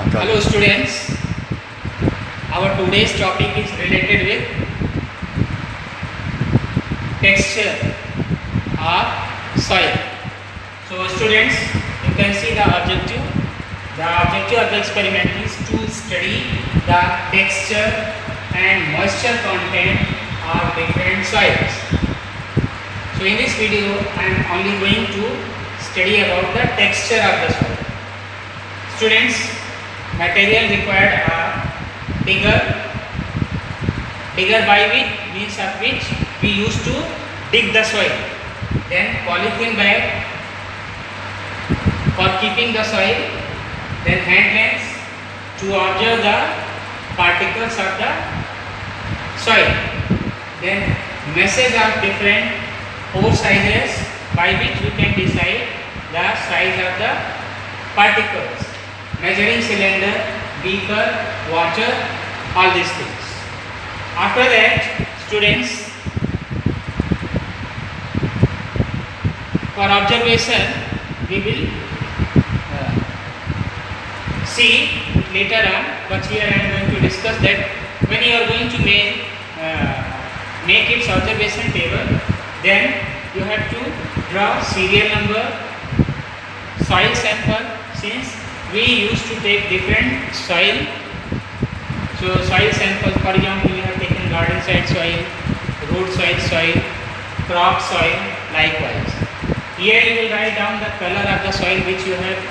Hello students, our today's topic is related with texture of soil. So students, you can see the objective. The objective of the experiment is to study the texture and moisture content of different soils. So in this video, I am only going to study about the texture of the soil. Students, material required are digger by which means of which we used to dig the soil, then polythene bag for keeping the soil, then hand lens to observe the particles of the soil, then measures of different pore sizes by which we can decide the size of the particles, measuring cylinder, beaker, water, all these things. After that, students, for observation we will see later on, but here I am going to discuss that when you are going to make its observation table, then you have to draw serial number, soil sample, since we used to take different soil. So soil sample, for example, we have taken garden side soil, road side soil, crop soil, likewise. Here you will write down the color of the soil which you have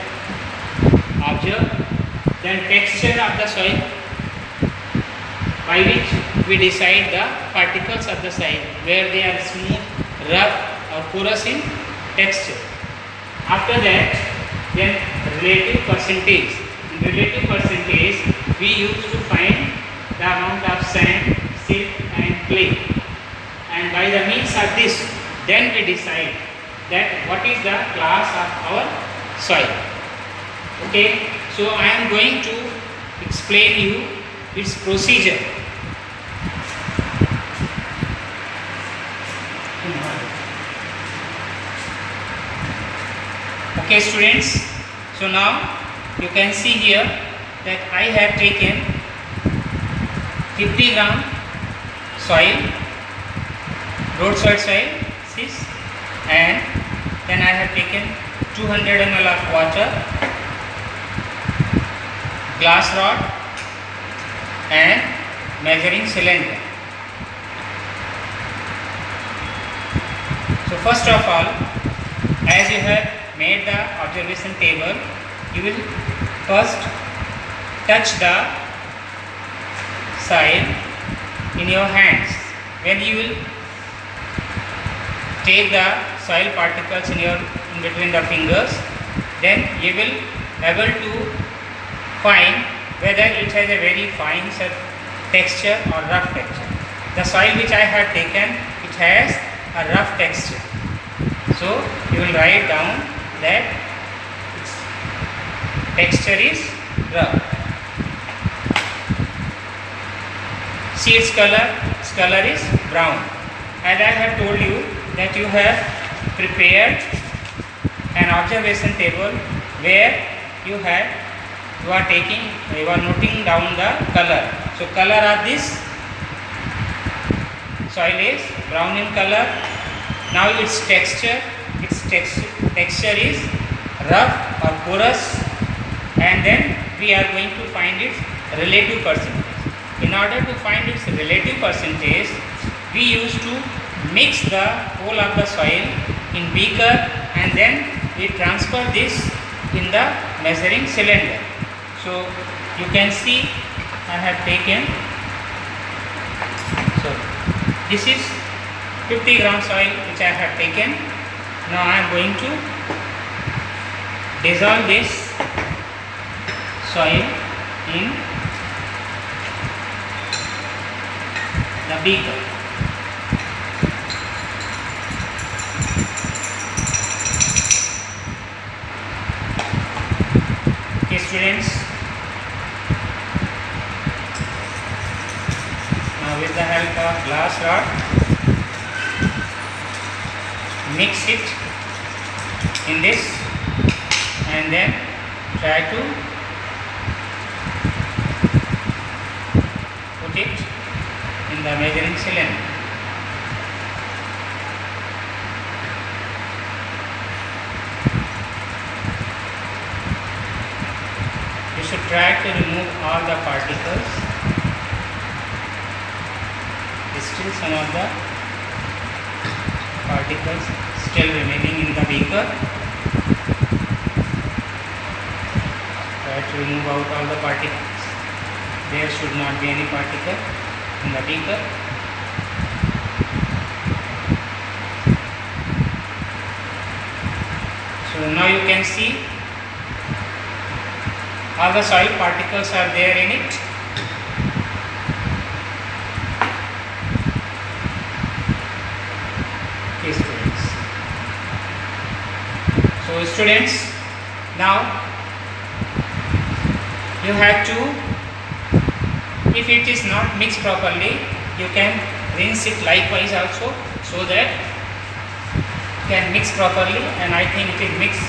observed, then texture of the soil by which we decide the particles of the soil, where they are smooth, rough or porous in texture. After that, then relative percentage. In relative percentage, we used to find the amount of sand, silt and clay, and by the means of this, then we decide that what is the class of our soil. Okay, so I am going to explain you its procedure. Okay students, so now you can see here that I have taken 50 gram soil, roadside soil, and then I have taken 200 ml of water, glass rod and measuring cylinder. So first of all, as you have made the observation table, you will first touch the soil in your hands. When you will take the soil particles in between the fingers, then you will able to find whether it has a very fine texture or rough texture. The soil which I have taken, it has a rough texture. So you will write down that its texture is rough. See its color is brown. As I have told you that you have prepared an observation table where you are noting down the color. So color of this soil is brown in color. Now its texture is rough or porous, and then we are going to find its relative percentage. In order to find its relative percentage, we used to mix the whole of the soil in beaker, and then we transfer this in the measuring cylinder. So you can see I have taken, so this is 50 gram soil which I have taken. Now I am going to dissolve this soil in the beaker. Okay students, now with the help of glass rod, mix it in this and then try to try to remove all the particles. Still some of the particles still remaining in the beaker. Try to remove out all the particles. There should not be any particle in the beaker. So now you can see all the soil particles are there in it. Okay, students. So students, now you have to, if it is not mixed properly, you can rinse it likewise also, so that can mix properly, and I think it is mixed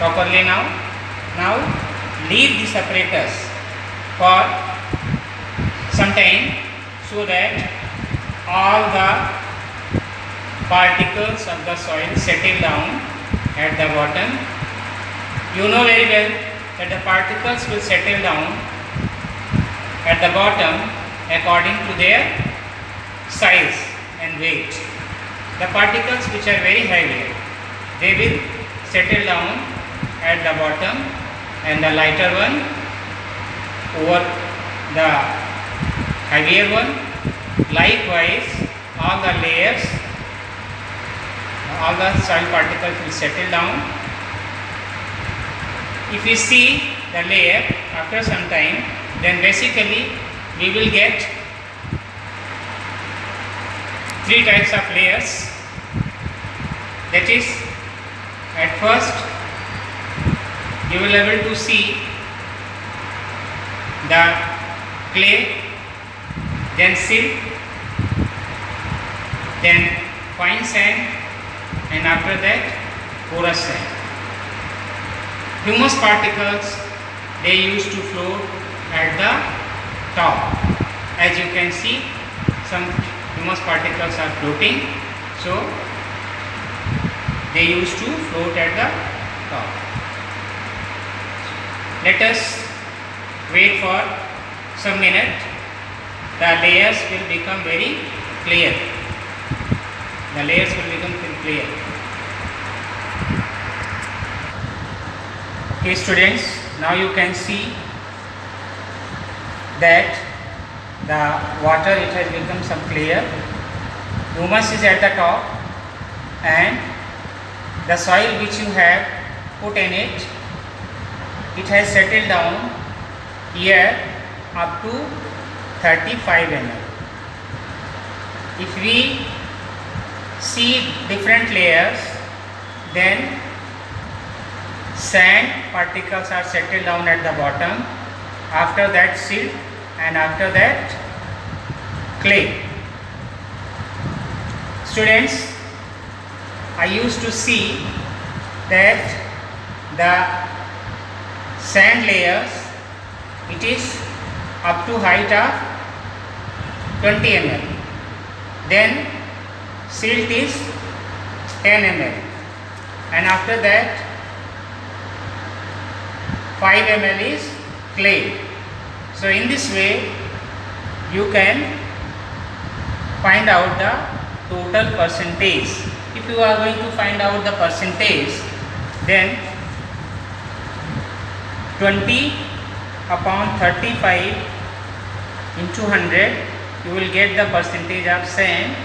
properly now. Now leave this apparatus for some time so that all the particles of the soil settle down at the bottom. You know very well that the particles will settle down at the bottom according to their size and weight. The particles which are very heavy, they will settle down at the bottom, and the lighter one over the heavier one. Likewise, all the layers, all the soil particles will settle down. If we see the layer after some time, then basically we will get three types of layers. That is, at first you will be able to see the clay, then silt, then fine sand, and after that porous sand. Humus particles, they used to float at the top. As you can see, some humus particles are floating, so they used to float at the top. Let us wait for some minute. The layers will become very clear. The layers will become clear. Okay, students, now you can see that the water, it has become some clear. Humus is at the top, and the soil which you have put in it, it has settled down here up to 35 ml. If we see different layers, then sand particles are settled down at the bottom, after that silt, and after that clay. Students, I used to see that the sand layers, it is up to height of 20 ml. Then silt is 10 ml, and after that 5 ml is clay. So in this way you can find out the total percentage. If you are going to find out the percentage, then 20 upon 35 into 100, you will get the percentage of sand.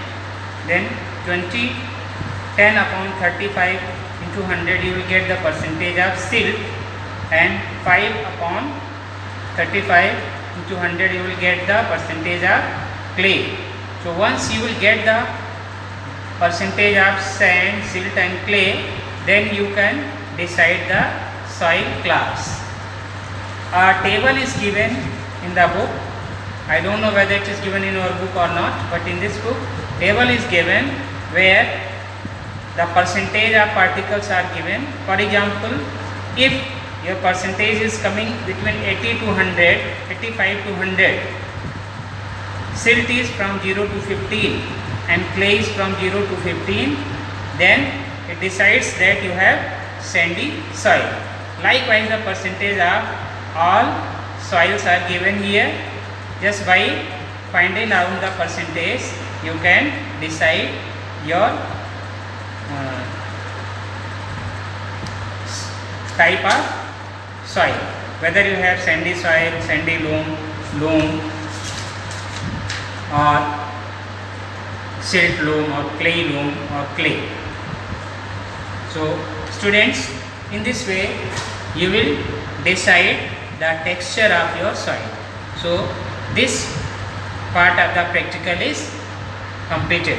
Then 10 upon 35 into 100, you will get the percentage of silt, and 5 upon 35 into 100, you will get the percentage of clay. So once you will get the percentage of sand, silt and clay, then you can decide the soil class. A table is given in the book. I don't know whether it is given in our book or not, but in this book table is given where the percentage of particles are given. For example, if your percentage is coming between 80 to 100, 85 to 100, silt is from 0 to 15 and clay is from 0 to 15, then it decides that you have sandy soil. Likewise, the percentage of all soils are given here. Just by finding out the percentage, you can decide your type of soil, whether you have sandy soil, sandy loam or silt loam or clay loam or clay. So students, in this way you will decide the texture of your soil. So this part of the practical is completed.